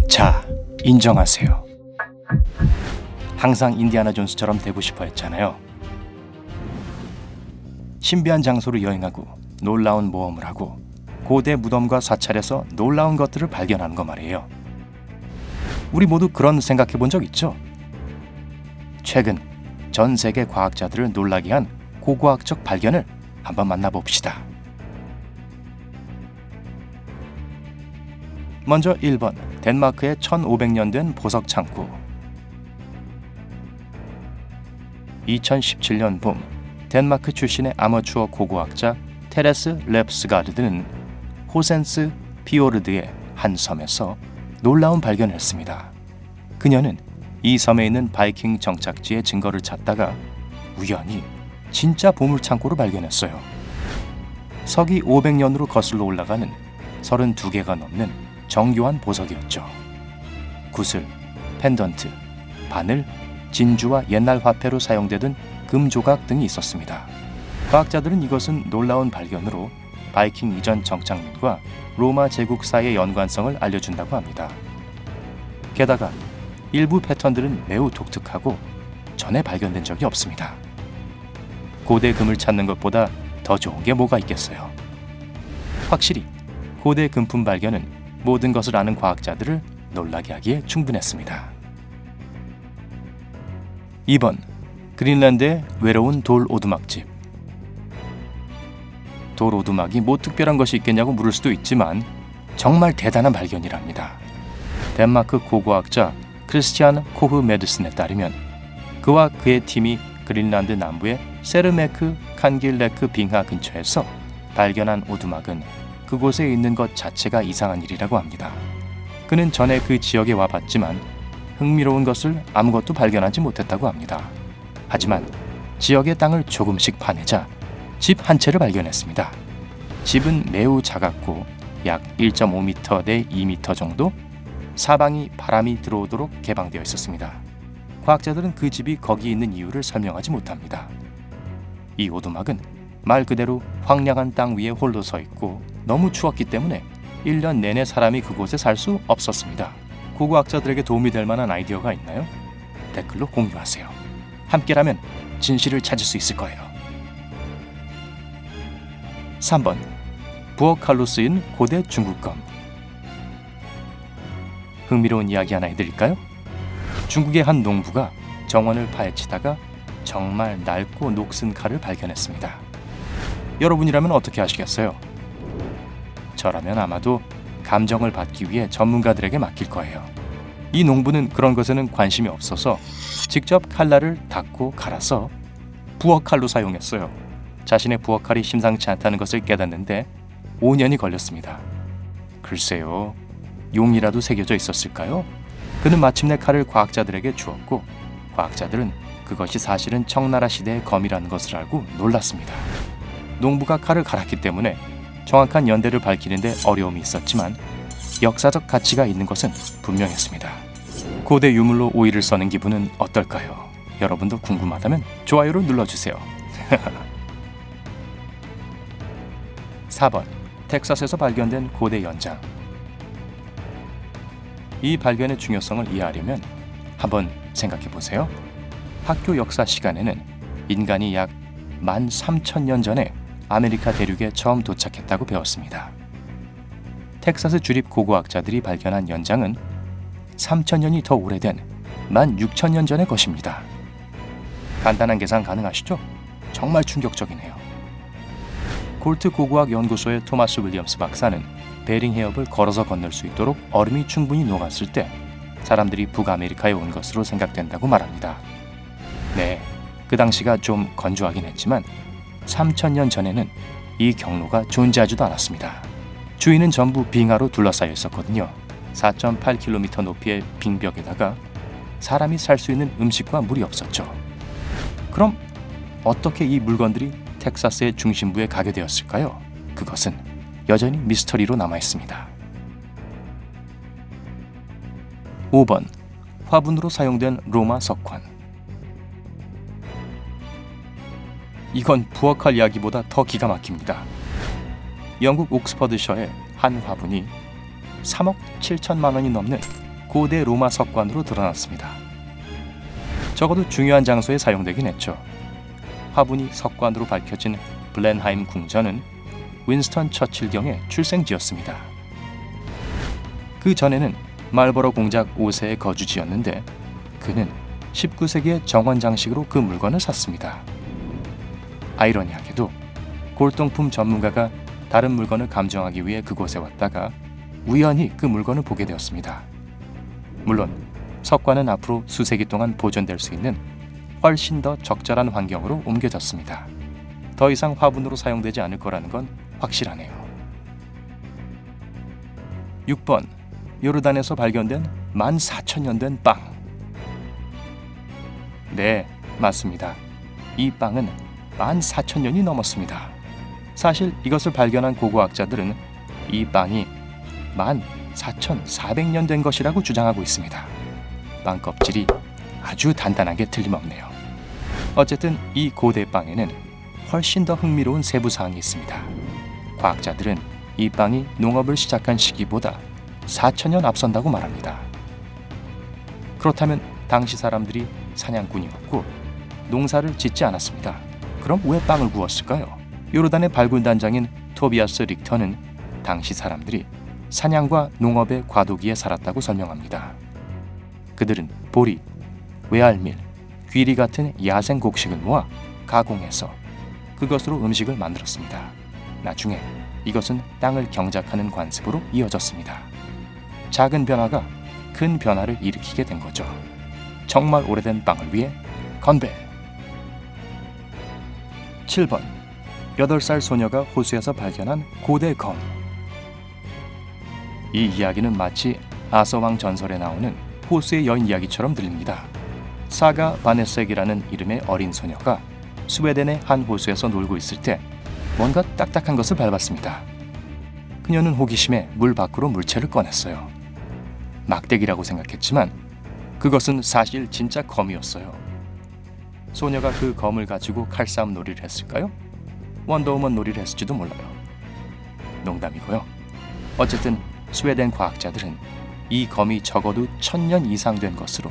자, 인정하세요. 항상 인디아나 존스처럼 되고 싶어 했잖아요. 신비한 장소로 여행하고 놀라운 모험을 하고 고대 무덤과 사찰에서 놀라운 것들을 발견하는 거 말이에요. 우리 모두 그런 생각해 본 적 있죠? 최근 전 세계 과학자들을 놀라게 한 고고학적 발견을 한번 만나봅시다. 먼저 1번, 덴마크의 1500년 된 보석 창고. 2017년 봄, 덴마크 출신의 아마추어 고고학자 테레스 랩스가르드는 호센스 피오르드의 한 섬에서 놀라운 발견을 했습니다. 그녀는 이 섬에 있는 바이킹 정착지의 증거를 찾다가 우연히 진짜 보물창고를 발견했어요. 서기 500년으로 거슬러 올라가는 32개가 넘는 정교한 보석이었죠. 구슬, 펜던트, 바늘, 진주와 옛날 화폐로 사용되던 금 조각 등이 있었습니다. 과학자들은 이것은 놀라운 발견으로 바이킹 이전 정착민과 로마 제국 사이의 연관성을 알려준다고 합니다. 게다가 일부 패턴들은 매우 독특하고 전에 발견된 적이 없습니다. 고대 금을 찾는 것보다 더 좋은 게 뭐가 있겠어요. 확실히 고대 금품 발견은 모든 것을 아는 과학자들을 놀라게 하기에 충분했습니다. 2번, 그린란드의 외로운 돌 오두막집. 돌 오두막이 뭐 특별한 것이 있겠냐고 물을 수도 있지만 정말 대단한 발견이랍니다. 덴마크 고고학자 크리스티안 코흐 메드슨에 따르면 그와 그의 팀이 그린란드 남부의 세르메크 칸길레크 빙하 근처에서 발견한 오두막은 그곳에 있는 것 자체가 이상한 일이라고 합니다. 그는 전에 그 지역에 와봤지만 흥미로운 것을 아무것도 발견하지 못했다고 합니다. 하지만 지역의 땅을 조금씩 파내자 집 한 채를 발견했습니다. 집은 매우 작았고 약 1.5m 대 2m 정도, 사방이 바람이 들어오도록 개방되어 있었습니다. 과학자들은 그 집이 거기 있는 이유를 설명하지 못합니다. 이 오두막은 말 그대로 황량한 땅 위에 홀로 서 있고 너무 추웠기 때문에 1년 내내 사람이 그곳에 살 수 없었습니다. 고고학자들에게 도움이 될 만한 아이디어가 있나요? 댓글로 공유하세요. 함께라면 진실을 찾을 수 있을 거예요. 3번, 부엌 칼로 쓰인 고대 중국검. 흥미로운 이야기 하나 해드릴까요? 중국의 한 농부가 정원을 파헤치다가 정말 낡고 녹슨 칼을 발견했습니다. 여러분이라면 어떻게 하시겠어요? 저라면 아마도 감정을 받기 위해 전문가들에게 맡길 거예요. 이 농부는 그런 것에는 관심이 없어서 직접 칼날을 닦고 갈아서 부엌칼로 사용했어요. 자신의 부엌칼이 심상치 않다는 것을 깨닫는데 5년이 걸렸습니다. 글쎄요, 용이라도 새겨져 있었을까요? 그는 마침내 칼을 과학자들에게 주었고 과학자들은 그것이 사실은 청나라 시대의 검이라는 것을 알고 놀랐습니다. 농부가 칼을 갈았기 때문에 정확한 연대를 밝히는데 어려움이 있었지만 역사적 가치가 있는 것은 분명했습니다. 고대 유물로 오이를 써는 기분은 어떨까요? 여러분도 궁금하다면 좋아요를 눌러주세요. 4번, 텍사스에서 발견된 고대 연장. 이 발견의 중요성을 이해하려면 한번 생각해 보세요. 학교 역사 시간에는 인간이 약 13,000년 전에 아메리카 대륙에 처음 도착했다고 배웠습니다. 텍사스 주립 고고학자들이 발견한 연장은 3,000년이 더 오래된 16,000년 전의 것입니다. 간단한 계산 가능하시죠? 정말 충격적이네요. 콜트 고고학 연구소의 토마스 윌리엄스 박사는 베링 해협을 걸어서 건널 수 있도록 얼음이 충분히 녹았을 때 사람들이 북아메리카에 온 것으로 생각된다고 말합니다. 네, 그 당시가 좀 건조하긴 했지만 3,000년 전에는 이 경로가 존재하지도 않았습니다. 주위는 전부 빙하로 둘러싸여 있었거든요. 4.8km 높이의 빙벽에다가 사람이 살 수 있는 음식과 물이 없었죠. 그럼 어떻게 이 물건들이 텍사스의 중심부에 가게 되었을까요? 그것은 여전히 미스터리로 남아있습니다. 5번, 화분으로 사용된 로마 석관. 이건 부엌칼 이야기보다 더 기가 막힙니다. 영국 옥스퍼드셔의 한 화분이 3억 7천만 원이 넘는 고대 로마 석관으로 드러났습니다. 적어도 중요한 장소에 사용되긴 했죠. 화분이 석관으로 밝혀진 블렌하임 궁전은 윈스턴 처칠경의 출생지였습니다. 그 전에는 말버러 공작 5세의 거주지였는데 그는 19세기의 정원 장식으로 그 물건을 샀습니다. 아이러니하게도 골동품 전문가가 다른 물건을 감정하기 위해 그곳에 왔다가 우연히 그 물건을 보게 되었습니다. 물론 석관은 앞으로 수세기 동안 보존될 수 있는 훨씬 더 적절한 환경으로 옮겨졌습니다. 더 이상 화분으로 사용되지 않을 거라는 건 확실하네요. 6번, 요르단에서 발견된 14,000년 된 빵. 네, 맞습니다. 이 빵은 14,000년이 넘었습니다. 사실 이것을 발견한 고고학자들은 이 빵이 14,400년 된 것이라고 주장하고 있습니다. 빵 껍질이 아주 단단하게 틀림없네요. 어쨌든 이 고대 빵에는 훨씬 더 흥미로운 세부 사항이 있습니다. 과학자들은 이 빵이 농업을 시작한 시기보다 4,000년 앞선다고 말합니다. 그렇다면 당시 사람들이 사냥꾼이었고 농사를 짓지 않았습니다. 그럼 왜 빵을 구웠을까요? 요르단의 발굴단장인 토비아스 릭터는 당시 사람들이 사냥과 농업의 과도기에 살았다고 설명합니다. 그들은 보리, 외알밀, 귀리 같은 야생 곡식을 모아 가공해서 그것으로 음식을 만들었습니다. 나중에 이것은 땅을 경작하는 관습으로 이어졌습니다. 작은 변화가 큰 변화를 일으키게 된 거죠. 정말 오래된 빵을 위해 건배! 7번, 8살 소녀가 호수에서 발견한 고대 검. 이 이야기는 마치 아서왕 전설에 나오는 호수의 여인 이야기처럼 들립니다. 사가 바네섹이라는 이름의 어린 소녀가 스웨덴의 한 호수에서 놀고 있을 때 뭔가 딱딱한 것을 밟았습니다. 그녀는 호기심에 물 밖으로 물체를 꺼냈어요. 막대기라고 생각했지만 그것은 사실 진짜 검이었어요. 소녀가 그 검을 가지고 칼싸움 놀이를 했을까요? 원더우먼 놀이를 했을지도 몰라요. 농담이고요. 어쨌든 스웨덴 과학자들은 이 검이 적어도 1000년 이상 된 것으로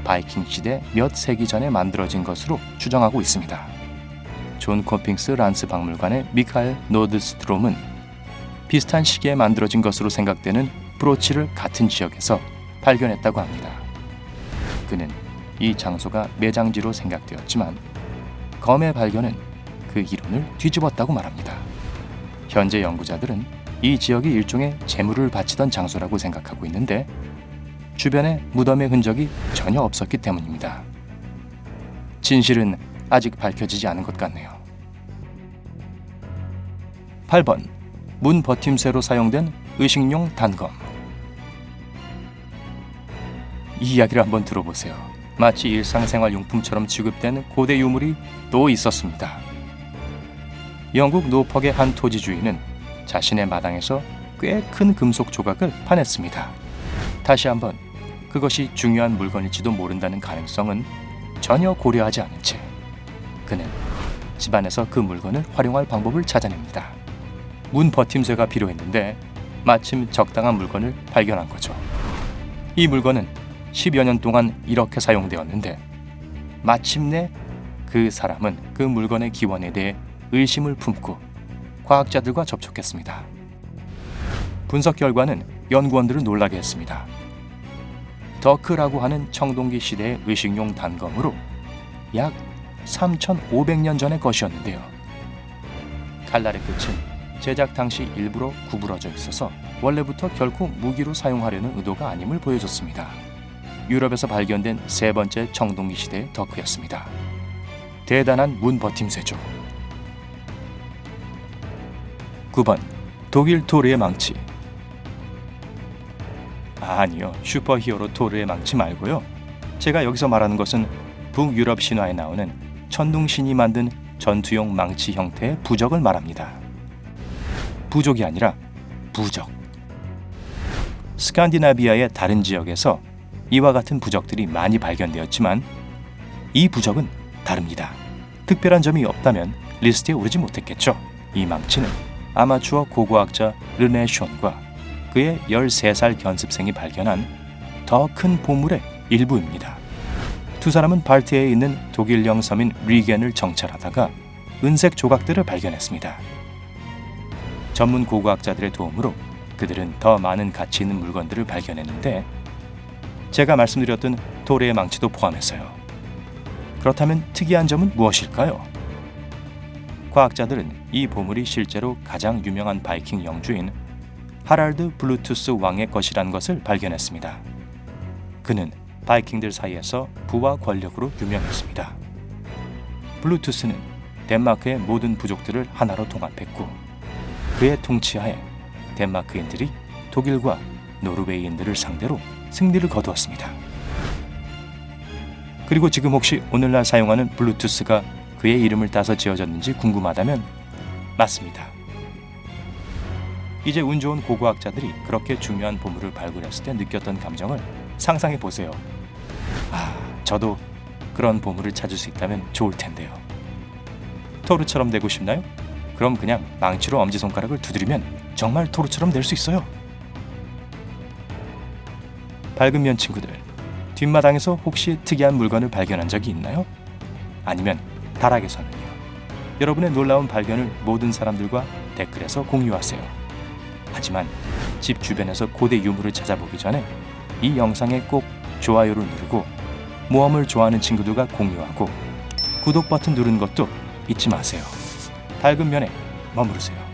바이킹 시대 몇 세기 전에 만들어진 것으로 추정하고 있습니다. 존 코핑스 란스 박물관의 미카엘 노드스트롬은 비슷한 시기에 만들어진 것으로 생각되는 브로치를 같은 지역에서 발견했다고 합니다. 그는 이 장소가 매장지로 생각되었지만 검의 발견은 그 이론을 뒤집었다고 말합니다. 현재 연구자들은 이 지역이 일종의 제물을 바치던 장소라고 생각하고 있는데 주변에 무덤의 흔적이 전혀 없었기 때문입니다. 진실은 아직 밝혀지지 않은 것 같네요. 8번, 문 버팀새로 사용된 의식용 단검. 이 이야기를 한번 들어보세요. 마치 일상생활용품처럼 취급된 고대 유물이 또 있었습니다. 영국 노퍽의 한 토지 주인은 자신의 마당에서 꽤 큰 금속 조각을 파냈습니다. 다시 한번 그것이 중요한 물건일지도 모른다는 가능성은 전혀 고려하지 않은 채 그는 집안에서 그 물건을 활용할 방법을 찾아냅니다. 문 버팀새가 필요했는데 마침 적당한 물건을 발견한 거죠. 이 물건은 10여 년 동안 이렇게 사용되었는데 마침내 그 사람은 그 물건의 기원에 대해 의심을 품고 과학자들과 접촉했습니다. 분석 결과는 연구원들을 놀라게 했습니다. 더크라고 하는 청동기 시대의 의식용 단검으로 약 3,500년 전의 것이었는데요. 칼날의 끝은 제작 당시 일부러 구부러져 있어서 원래부터 결코 무기로 사용하려는 의도가 아님을 보여줬습니다. 유럽에서 발견된 세 번째 청동기 시대의 더크였습니다. 대단한 문 버팀새죠. 9번, 독일 토르의 망치. 아니요, 슈퍼히어로 토르의 망치 말고요. 제가 여기서 말하는 것은 북유럽 신화에 나오는 천둥신이 만든 전투용 망치 형태의 부적을 말합니다. 부족이 아니라 부적. 스칸디나비아의 다른 지역에서 이와 같은 부적들이 많이 발견되었지만 이 부적은 다릅니다. 특별한 점이 없다면 리스트에 오르지 못했겠죠. 이 망치는 아마추어 고고학자 르네 숀과 그의 13살 견습생이 발견한 더 큰 보물의 일부입니다. 두 사람은 발트해에 있는 독일령 서민 리겐을 정찰하다가 은색 조각들을 발견했습니다. 전문 고고학자들의 도움으로 그들은 더 많은 가치 있는 물건들을 발견했는데 제가 말씀드렸던 도레의 망치도 포함해서요. 그렇다면 특이한 점은 무엇일까요? 과학자들은 이 보물이 실제로 가장 유명한 바이킹 영주인 하랄드 블루투스 왕의 것이라는 것을 발견했습니다. 그는 바이킹들 사이에서 부와 권력으로 유명했습니다. 블루투스는 덴마크의 모든 부족들을 하나로 통합했고 그의 통치하에 덴마크인들이 독일과 노르웨이인들을 상대로 승리를 거두었습니다. 그리고 지금 혹시 오늘날 사용하는 블루투스가 그의 이름을 따서 지어졌는지 궁금하다면 맞습니다. 이제 운 좋은 고고학자들이 그렇게 중요한 보물을 발굴했을 때 느꼈던 감정을 상상해 보세요. 저도 그런 보물을 찾을 수 있다면 좋을 텐데요. 토르처럼 되고 싶나요? 그럼 그냥 망치로 엄지손가락을 두드리면 정말 토르처럼 될 수 있어요. 밝은 면 친구들, 뒷마당에서 혹시 특이한 물건을 발견한 적이 있나요? 아니면 다락에서는요? 여러분의 놀라운 발견을 모든 사람들과 댓글에서 공유하세요. 하지만 집 주변에서 고대 유물을 찾아보기 전에 이 영상에 꼭 좋아요를 누르고 모험을 좋아하는 친구들과 공유하고 구독 버튼 누르는 것도 잊지 마세요. 밝은 면에 머무르세요.